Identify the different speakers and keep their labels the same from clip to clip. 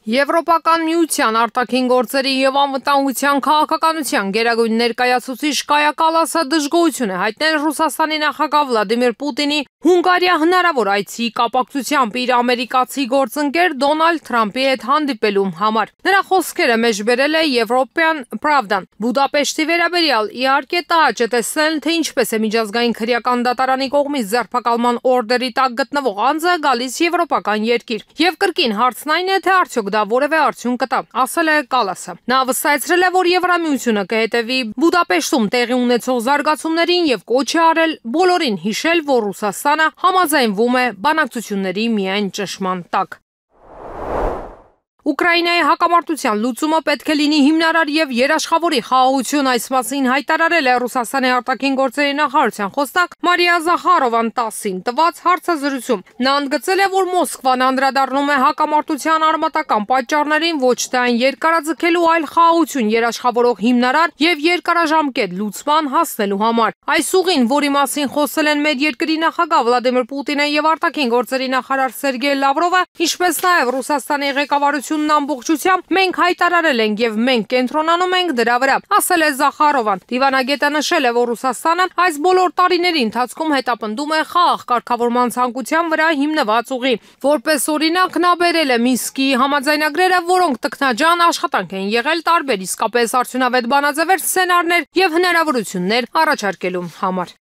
Speaker 1: Եվրոպական միության արտաքին գործերի և անվտանգության քաղաքականության գերագույն ներկայացուցիչ Կայա Կալասը դժգոհություն է հայտնել Ռուսաստանի նախագահ Վլադիմիր Պուտինի Հունգարիա հնարավոր այցի կապակցությամբ իր ամերիկացի գործընկեր Դոնալդ Թրամփի հետ հանդիպելու համար։ Նրա խոսքերը մեջբերել է Եվրոպյան Պրավդան։ Բուդապեշտի վերաբերյալ իհարկե տհաճ է տեսնել, թե ինչպես է միջազգային քրեական դատարանի կողմից ձերբակալման օրդերի տակ գտնվող անձը գալիս եվրոպական երկիր։ Եվ կրկին հարցն այն է, թե արդյոք դա որևէ արդյունք կտա, ասել է Կալասը։ Նա վստահեցրել է, որ Եվրամիությունը կհետևի Բուդապեշտում տեղի ունեցող զարգացումներին եւ կոչ է արել բոլորին հիշել, որ Ռուսաստանը համաձայնվում է բանակցությունների միայն ճնշման տակ։ Ուկրաինայի հակամարտության լուծումը պետք է լինի հիմնարար եւ երաշխավորի խաղաղություն, այս մասին հայտարարել է Ռուսաստանի արտաքին գործերի նախարարության խոսնակ Մարիա Զախարովան ՏԱՍՍ-ին տված հարցազրույցում։ Նա ընդգծել է, որ Մոսկվան անդրադառնում է հակամարտության արմատական պատճառներին, ոչ թե այն երկարաձգելու, այլ խաղաղություն երաշխավորող հիմնարար եւ երկարաժամկետ լուծման հասնելու համար։ Այս ուղին, որի մասին խոսել են մեր երկրի նախագահ Վլադիմիր Պուտինը եւ արտաքին գործերի նախարար Սերգեյ Լավրովը, ինչպես նաեւ Ռուսաստանի ղեկավարությունն ամբողջությամբ մենք հայտարարել ենք եւ մենք կենտրոնանում ենք դրա վրա, ասել է Զախարովան։ Դիվանագետը նշել է, որ Ռուսաստանը այս բոլոր տարիների ընթացքում հետապնդում է խաղաղ կարգավորման ցանկության վրա հիմնված ուղի։ Որպես օրինակ նա բերել է Մինսկի համաձայնագրերը, որոնք տքնաջան աշխատանք են եղել տարբեր իսկապես արդյունավետ բանաձևեր, սցենարներ եւ հնարավորություններ առաջարկելու համար։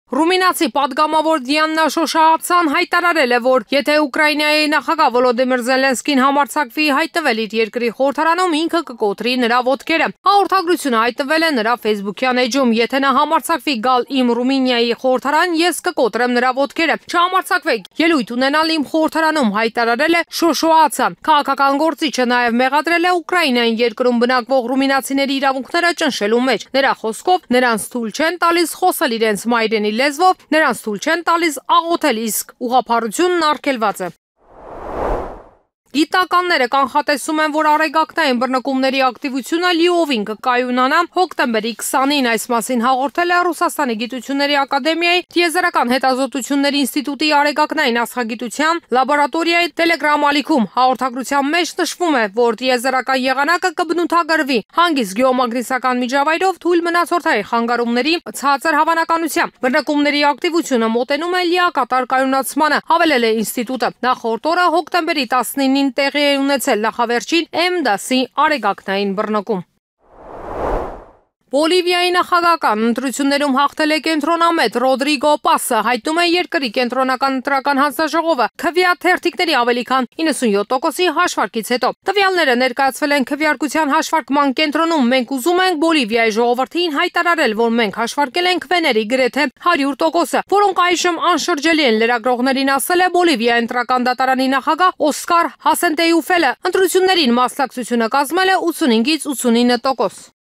Speaker 1: Ռումինացի պատգամավոր Դիաննա Շոշահացան հայտարարել է, որ եթե Ուկրաինայի նախագահ Վոլոդիմիր Զելենսկին համարձակվի հայտնվել իր երկրի խորհրդարանում, ինքը կկոտրի նրա ոտքերը։ Հաղորդագրությունը հայտնվել է նրա Facebook-յան էջում։ Եթե նա համարձակվի գալ իմ Ռումինիայի խորհրդարան, ես կկոտրեմ նրա ոտքերը։ Չհամարձակվեք ելույթ ունենալ իմ խորհրդարանում, հայտարարել է Շոշոհացան։ Քաղաքական գործիչը նաև մեղադրել է Ուկրաինայի երկրում բնակվող ռումինացիների իրավունքները ճնշելու մեջ։ Նրա խոսքով նրանց թույլ չեն տալիս խոսել իրենց մայրենի լեզվով, նրանց թույլ չեն տալիս աղոթել, իսկ ուղղափառությունն արգելված է։ Գիտնականները կանխատեսում են, որ արեգակնային բռնկումների ակտիվությունը լիովին կկայունանա հոկտեմբերի 20-ին, այս մասին հաղորդել է Ռուսաստանի գիտությունների ակադեմիայի Տիեզերական հետազոտությունների ինստիտուտի արեգակնային աստղագիտության լաբորատորիայի Telegram ալիքում։ Հաղորդագրության մեջ նշվում է, որ տիեզերական եղանակը կբնութագրվի հանգիստ գեոմագնիսական միջավայրով թույլ մնացորդային խանգարումների ցածր հավանականությամբ։ Բռնկումների ակտիվությունը մոտենում է լիակատար կայունացմանը, հավելել է ինստիտուտը։ Նախորդ օրը հոկտեմբերի 19-ին տեղի է ունեցել նախավերջին M դասի արեգակնային բռնկում։ Բոլիվիայի նախագահական ընտրություններում հաղթել է կենտրոնամետ Ռոդրիգո Պասը, հայտնում է երկրի կենտրոնական ընտրական հանձնաժողովը քվեա թերթիկների ավելի քան 97%-ի հաշվարկից հետո։ Տվյալները ներկայացվել են քվեարկության հաշվարկման կենտրոնում։ Մենք ուզում ենք Բոլիվիայի ժողովրդին հայտարարել, որ մենք հաշվարկել ենք քվեների գրեթե 100%-ը, որոնք այժմ անշրջելի են, լրագրողներին ասել է Բոլիվիայի ընտրական դատարանի նախագահ Օսկար Հասենտեյուֆելը։ Ընտրություններին մասնակցությունը կազմել է 85-ից 89%։